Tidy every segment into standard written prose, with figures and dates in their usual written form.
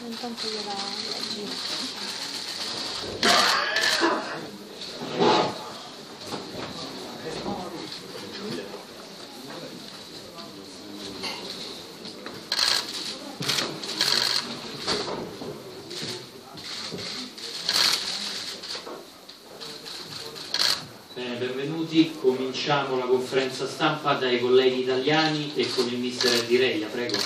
Intanto gliela giro. Bene, benvenuti. Cominciamo la conferenza stampa dai colleghi italiani e con il mister Di Reia, prego.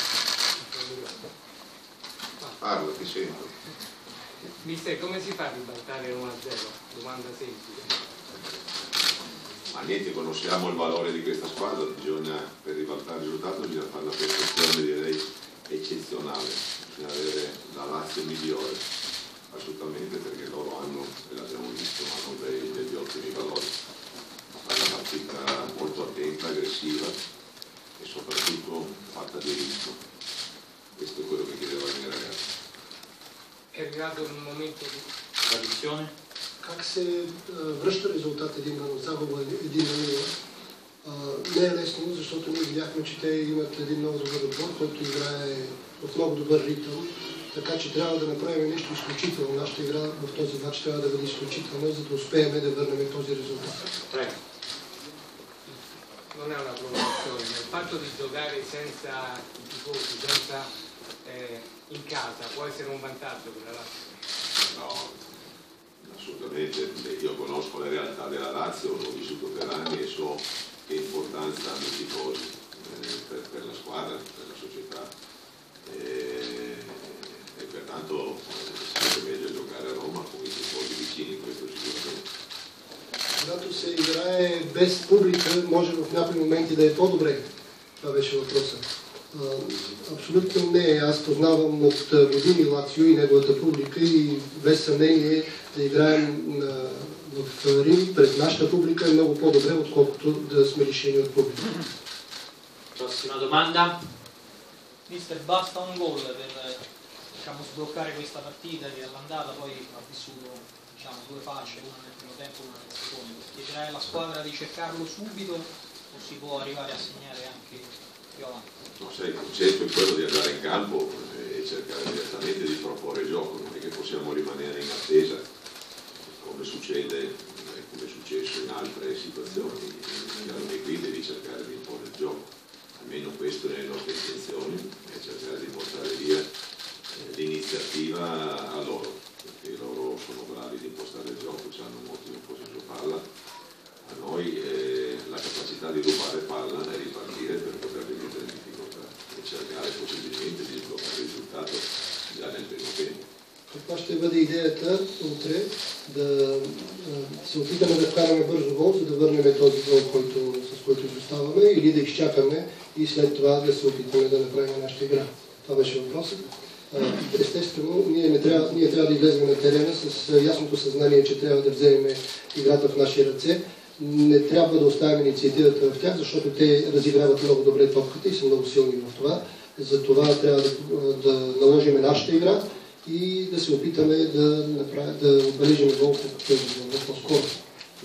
Parlo, ti sento. Mister, come si fa a ribaltare 1-0? Domanda semplice. Ma niente, conosciamo il valore di questa squadra, per ribaltare il risultato bisogna fare una prestazione, direi, eccezionale, bisogna avere la Lazio migliore, assolutamente, perché loro hanno, e l'abbiamo visto, hanno degli ottimi valori. Fare una partita molto attenta, aggressiva e soprattutto fatta di rischio. Questo è quello che chiedevano i miei ragazzi. È arrivato un momento di Tradizione? Как се връща резултат 1-0 загуба 1-0? Не е лесно, защото ние видяхме, че те имат един много добър отбор, който играе в много добър ритъм, така че трябва да направим нещо изключително. Нашата игра в този матч трябва да бъде изключителна, за да успеем да върнем този резултат. Non è una provocazione, ma il fatto di giocare senza i tifosi, senza in casa, può essere un vantaggio per la Lazio? No, assolutamente. Io conosco la realtà della Lazio, l'ho vissuto per anni e so che importanza hanno i tifosi per la squadra, per la società e pertanto è meglio giocare a Roma con i tifosi vicini, questo sicuramente. Когато се играе без публика, може в някои моменти да е по-добре. Това беше въпросът. Абсолютно не. Аз познавам от години Лацио и неговата публика и без съмнение да играем в Рим пред нашата публика е много по-добре, отколкото да сме лишени от публика. Prossima domanda. Mister, basta un gol per sbloccare questa partita che all'andata poi ha vissuto due fasce, una nel primo tempo e una nel secondo. Chiederai alla squadra di cercarlo subito o si può arrivare a segnare anche più avanti? No, sai, il concetto è quello di andare in campo e cercare direttamente di proporre gioco, non è che possiamo rimanere in attesa, come succede e come è successo in altre situazioni. E qui devi cercare di imporre il gioco, almeno questo nelle nostre intenzioni, e cercare di portare via l'iniziativa a loro, perché loro sono bravi di impostare il gioco, hanno un ottimo possesso palla, a noi la capacità di rubare palla e ripartire per poter mettere in difficoltà e cercare possibilmente di sbloccare il risultato già nel primo tempo. Каква ще бъде идеята утре да се опитаме да вкараме бързо гол, за да върнем този гол, с който изоставаме, или да изчакаме и след това да се опитаме да направим нашата игра. Това беше въпросът. Естествено, ние трябва да излезем на терена с ясното съзнание, че трябва да вземем играта в наши ръце. Не трябва да оставим инициативата в тях, защото те разиграват много добре топката и са много силни в това. Затова трябва да наложим нашата игра и да се опитаме да отбележим гол по-скоро.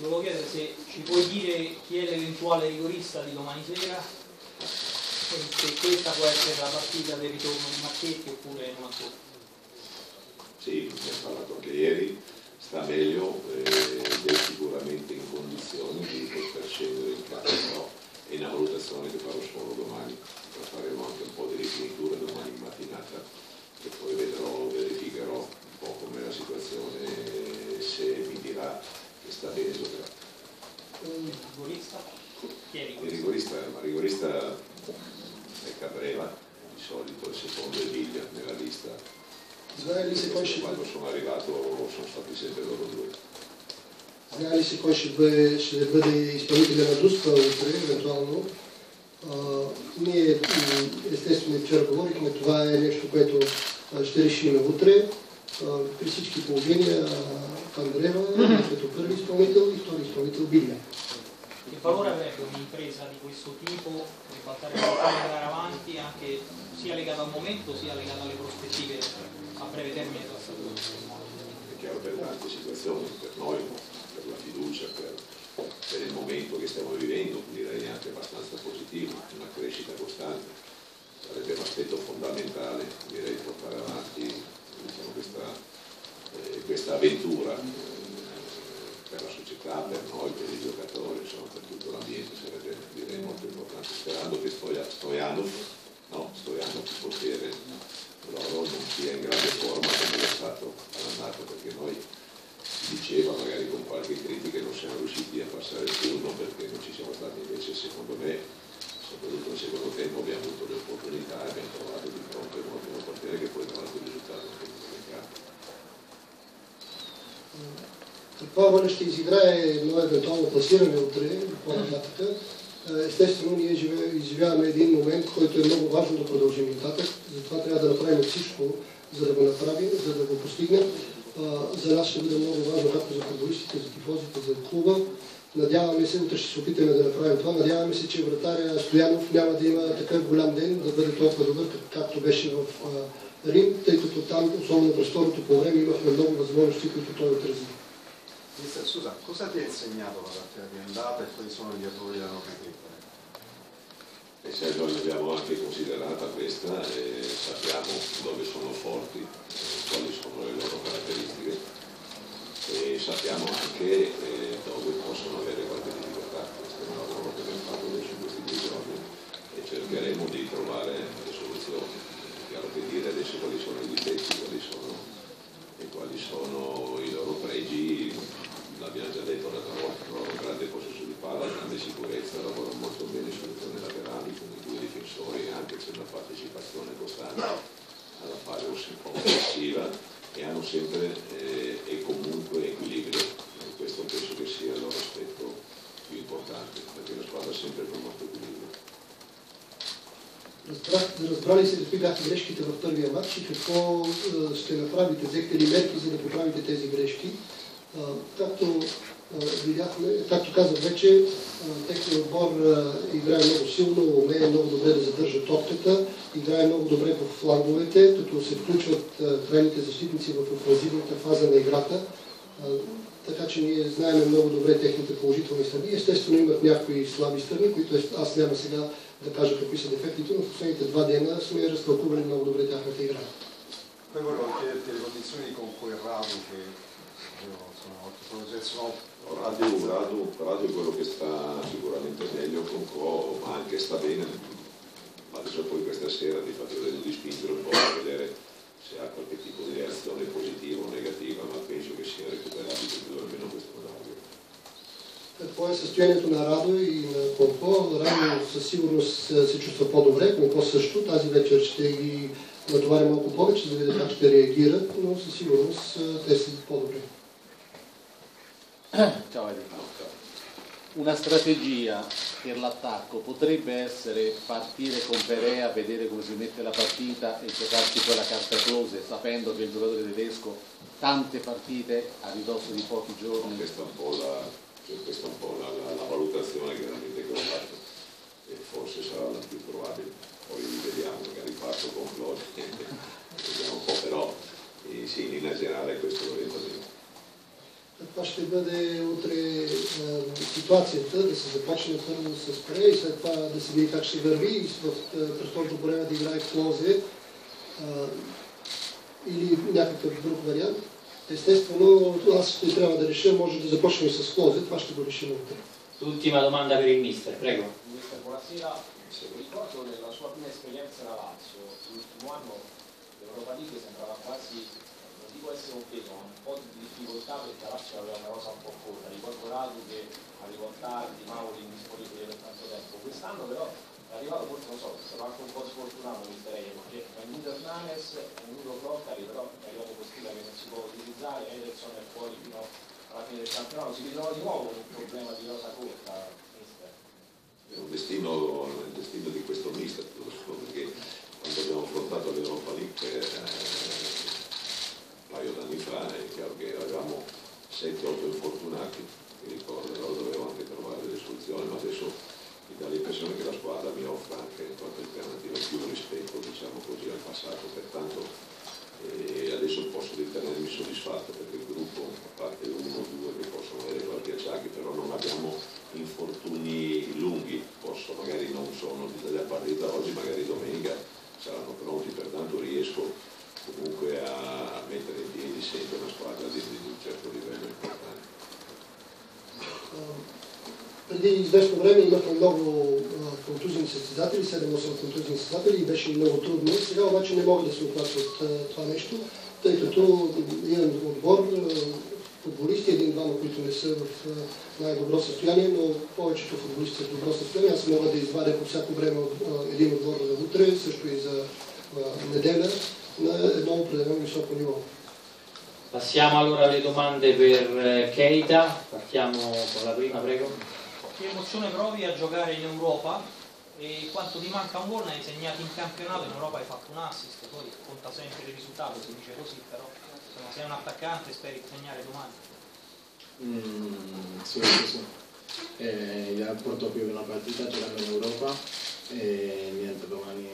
Volevo chiedere se ci puoi dire chi è l'eventuale rigorista di domani sera, se questa può essere la partita del ritorno di Marchetti oppure non ancora. Sì, ne ho parlato anche ieri, sta meglio ed è sicuramente in condizioni di poter scendere in casa, però è una valutazione che farò solo domani, faremo anche un po' di rifinitura domani in mattinata e poi verificherò un po' com'è la situazione e se mi dirà che sta bene giocherà. Rigorista? Chi è rigorista? Il rigorista è Cabrera, di solito il secondo è Viglia nella lista. Quando sono arrivato sono stati sempre loro due. Знае ли се кой ще бъде изпълнителя на Дуспа утре, евентуално? Ние естествено вчера говорихме, това е нещо, което ще решим утре. При всички положения Кандрева като първи изпълнител и втори изпълнител Бигlia. Che valore avrebbe un'impresa di questo tipo, ribaltare la andare avanti, anche sia legata al momento sia legata alle prospettive a breve termine della stagione? È chiaro per tante situazioni, per noi, per la fiducia, per il momento che stiamo vivendo, direi anche abbastanza positivo, una crescita costante, sarebbe un aspetto fondamentale, direi, portare avanti, diciamo, questa avventura per la società, per noi, per i giocatori, insomma, per tutto l'ambiente, sarebbe, direi, molto importante, sperando che Stojanov il portiere loro non sia in grande forma come è stato all'andata, perché noi si diceva, magari con qualche critica, non siamo riusciti a passare il turno perché non ci siamo stati, invece secondo me, soprattutto nel secondo tempo, abbiamo avuto le opportunità e abbiamo trovato di fronte un ottimo portiere che poi tra l'altro il risultato anche in campo. Каква роля ще изиграе едно евентуално класиране утре, по-нататък? Естествено, ние изживяваме един момент, който е много важно да продължим нататък. Затова трябва да направим всичко, за да го направим, за да го постигнем. За нас ще бъде много важно, както за футболистите, за тифозите, за клуба. Надяваме се, утре ще се опитаме да направим това. Надяваме се, че вратаря Стоянов няма да има такъв голям ден, да бъде толкова добър, както беше в Рим, тъй като там, особено през второто по време, имахме много възможности, които той отрази. Mister, scusa, cosa ti ha insegnato la partita di andata e quali sono gli errori da non ripetere? E se noi l'abbiamo anche considerata questa e sappiamo dove sono forti, quali sono le loro caratteristiche e sappiamo anche dove possono avere qualche difficoltà. Questo è un lavoro che abbiamo fatto adesso in questi 2 giorni e cercheremo di trovare le soluzioni. È chiaro che dire adesso quali sono i difetti, quali sono i loro pregi, l'abbiamo già detto l'altra volta, loro grande possesso di palla, grande sicurezza, lavorano molto bene sulle zone laterali con i 2 difensori, anche c'è una partecipazione costante alla fase offensiva e hanno sempre e comunque equilibrio, e questo penso che sia il loro aspetto più importante, perché la squadra ha sempre promosso equilibrio. Разбрали се какви бяха грешките в първия матч и какво ще направите, взехте ли мерки, за да поправите тези грешки. Както видяхме, както казах вече, техният отбор играе много силно, умее много добре да задържа топката, играе много добре по фланговете, като се включват крайните защитници в офанзивната фаза на играта. Така че ние знаем много добре техните положителни страни. Естествено имат някои слаби страни, които аз няма сега да кажа какви са дефектите, но в последните 2 дена сме разтълкували много добре тяхната игра. Poi volevo chiederti le condizioni con cui Radu, che sono Radu è quello che sta sicuramente meglio con Co, ma anche sta bene, ma adesso poi questa sera ti faccio vedere di spingere un po' per vedere se ha qualche tipo di reazione positiva o negativa, ma penso che sia recuperabile almeno questo orario. Какво е състоянието на Радо и на Конко? Радо със сигурност се чувства по-добре, Конко също. Тази вечер ще ги натоваря малко повече, за да видя как ще реагират, но със сигурност те са по-добре. Ciao Enrico. Una strategia per l'attacco potrebbe essere partire con Perea, vedere come si mette la partita e giocarsi poi la carta close, sapendo che il giocatore tedesco tante partite a ridosso di pochi giorni. Questa è un po' la valutazione chiaramente che ho fatto e forse sarà la più probabile. Poi vediamo, magari parto con Claude, vediamo un po', però sì, in linea generale questo è l'orientamento. Това ще бъде утре ситуацията, да се започне първо с Пре и след това да се види как ще върви и през второто време да играе Клозе или някакъв друг вариант. Естествено, аз ще трябва да реша, може да започнем с Клозе, това ще го решим утре. L'ultima domanda per il mister, prego. Mister, buonasera. Ricordo della sua prima esperienza da Lazio, l'ultimo anno l'Europa League sembrava quasi, non dico essere un peso, ma un po' di difficoltà perché la Lazio aveva una cosa un po' corta. Ricordo Radu che arrivò tardi, Mauri indisponibile per tanto tempo. Quest'anno però è arrivato, forse non so, è stato anche un po' sfortunato mister Eje, perché è venuto Hernanes, è venuto Floccari, però è arrivato Costilla che non si può utilizzare, Ederson è fuori fino alla fine del campionato, si ritrova di nuovo con un problema di rosa corta, mister. È un destino, il destino di questo mister, perché quando abbiamo affrontato l'Europa League un paio d'anni fa è chiaro che avevamo 7-8 infortunati, mi ricordo, allora dovevo anche trovare delle soluzioni, ma adesso mi dà l'impressione che la squadra mi offra anche qualche alternativa più rispetto, diciamo così, al passato, pertanto adesso posso ritenermi soddisfatto perché il gruppo, a parte 1 o 2 che possono avere qualche acciacchi, però non abbiamo infortuni преди известно време имахме много контузини състезатели, 7-8 контузини състезатели и беше много трудно. Сега обаче не мога да се оплача от това нещо, тъй като имам отбор, футболисти, един-двама, които не са в най-добро състояние, но повечето футболисти са в добро състояние. Аз мога да извадя по всяко време един отбор за утре, също и за неделя, на едно определено високо ниво. Passiamo allora alle domande per Keita, partiamo con la prima, prego. Che emozione provi a giocare in Europa e quanto ti manca un gol? Hai segnato in campionato, in Europa hai fatto un assist, poi conta sempre il risultato, si dice così, però insomma, sei un attaccante e speri di segnare domani. Sì. Ya porto più di una partita giocando in Europa e niente, domani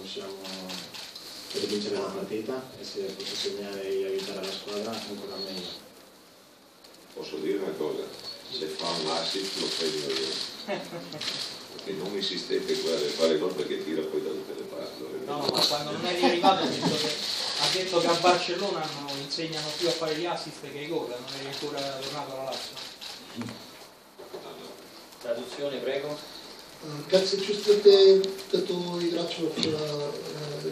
usciamo per vincere la partita e se posso segnare e aiutare la squadra ancora meglio. Posso dire una cosa, se fa un assist lo premio io, perché non insistete a fare gol perché tira poi da tutte le parti. No, ma quando non eri arrivato ha detto che a Barcellona insegnano più a fare gli assist che i gol, non eri ancora tornato alla Lazio. Traduzione, prego. Как се чувствате като играч в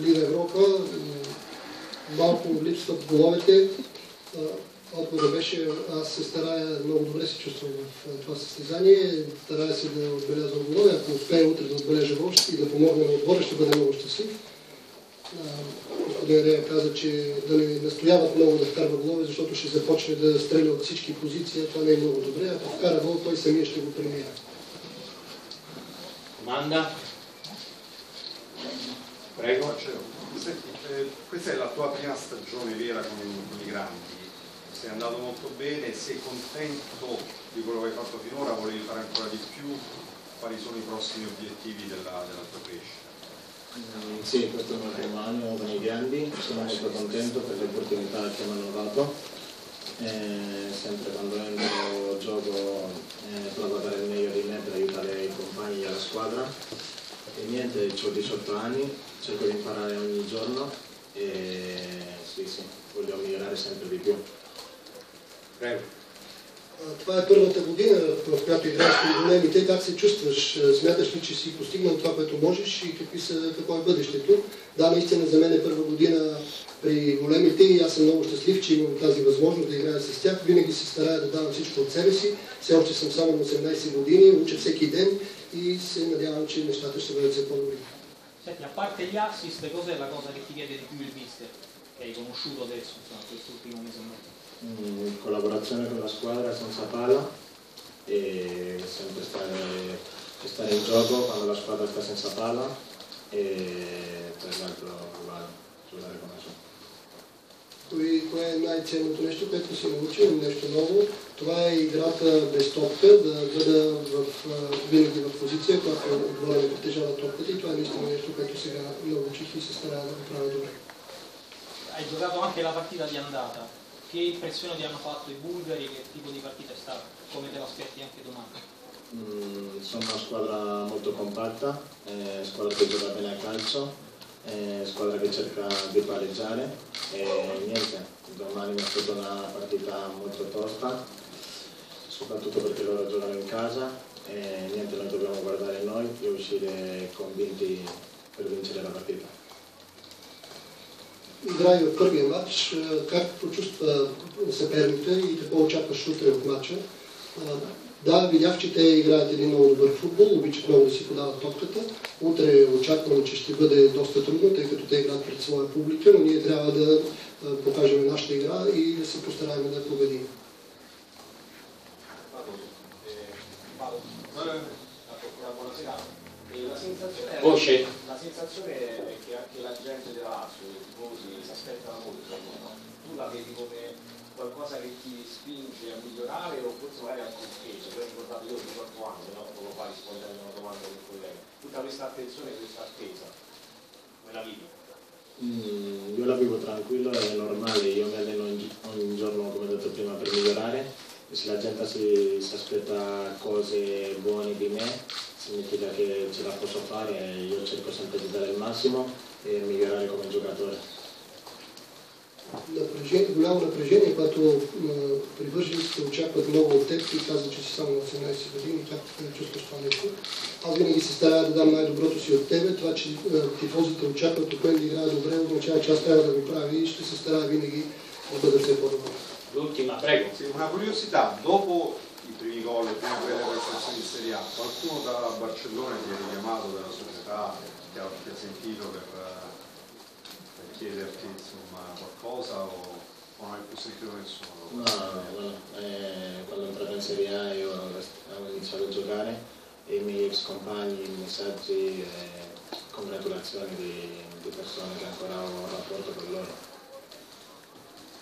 Лига Европа? Малко липсват головете. Отговорът беше, аз се старая, много добре се чувствам в това състезание, старая се да отбелязвам голове, ако успея утре да отбележа гол и да помогна на отбора, ще бъде много щастлив. Господин Рея каза, че да не настояват много да вкарва голове, защото ще започне да стреля от всички позиции, това не е много добре, ако вкара гол, той самия ще го премира. Domanda? Prego. Senti, questa è la tua prima stagione vera con i grandi, sei andato molto bene, sei contento di quello che hai fatto finora, volevi fare ancora di più, quali sono i prossimi obiettivi della tua crescita? Sì, questo è il mio primo anno con i grandi, sono molto contento per le opportunità che mi hanno dato. Sempre quando entro gioco provo a dare il meglio di me per aiutare i compagni e la squadra e niente, ho 18 anni, cerco di imparare ogni giorno e sì, voglio migliorare sempre di più. Prego. Това е първата година, в която играеш при големите. Как се чувстваш? Смяташ ли, че си постигнал това, което можеш и какво е бъдещето? Да, наистина за мен е първа година при големите и аз съм много щастлив, че имам тази възможност да играя с тях. Винаги се старая да давам всичко от себе си. Все още съм само на 18 години, уча всеки ден и се надявам, че нещата ще бъдат все по-добри. Senti, a parte gli assist, cos'è la cosa che ti chiede di più il mister, che hai conosciuto adesso, insomma, quest'ultimo mese e mezzo? Collaborazione con la squadra senza palla e sempre stare in gioco quando la squadra sta senza palla e per l'altro giocare come so. Кое е най-ценното нещо, което си научил, нещо ново? Това е играта без топка, да бъда винаги в позиция, когато отбора не притежава топката и това е наистина нещо, което сега научих и се старая да го правя добре. Hai giocato anche la partita di andata. Che impressione ti hanno fatto i bulgari? Che tipo di partita è stata? Come te lo aspetti anche domani? Sono una squadra molto compatta, squadra che gioca bene a calcio, squadra che cerca di pareggiare e niente, domani mi aspetto una partita molto tosta, soprattutto perché loro giocano in casa e niente, noi dobbiamo guardare noi e uscire convinti per vincere la partita. Играе в първия матч, как почувства съперника и какво очакваш утре от матча. Да, видях, че те играят един много добър футбол, обичат много да си подават топката. Утре очаквам, че ще бъде доста трудно, тъй като те играят пред своя публика, но ние трябва да покажем нашата игра и да се постараем да победим. La sensazione è che anche la gente della Lazio, i tifosi, si aspettano molto. Tu la vedi come qualcosa che ti spinge a migliorare o forse magari anche un peso? Ti ho ricordato io 18 anni, no? Poco fa rispondendo a una domanda del collega. Tutta questa attenzione, questa attesa, come la vivi? Io la vivo tranquillo, è normale, io mi alleno ogni giorno, come ho detto prima, per migliorare. E se la gente si aspetta cose buone di me, significa che ce la posso fare e io cerco sempre di dare il massimo e migliorare come giocatore. голямо напрежение, когато привържениците очакват много от теб и казват, че си само на 18 години, как чувстваш това нещо. Аз винаги се старая да дам най-доброто си от тебе. Това, че тифозите очакват от мен да играя добре, означава, че аз трябва да го правя и ще се старая винаги да бъда все по-добър. L'ultima, prego. Sì, una curiosità, dopo i primi gol e prima quelle prestazioni in Serie A, qualcuno da Barcellona ti ha richiamato dalla società, ti ha sentito per chiederti insomma qualcosa o non hai più sentito nessuno? No, quando ho entrato in Serie A io avevo iniziato a giocare e i miei ex compagni, messaggi e congratulazioni di persone che ancora ho un rapporto con loro.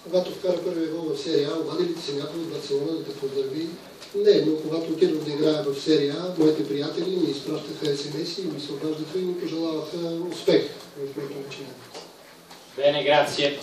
Когато вкара първия гол в серия А, обади ли се някой от Барселона да те поздрави? Не, но когато отидох да играя в серия А, моите приятели ми изпращаха СМС и ми се обаждаха и ми пожелаваха успех в моето начинание. Bene, grazie.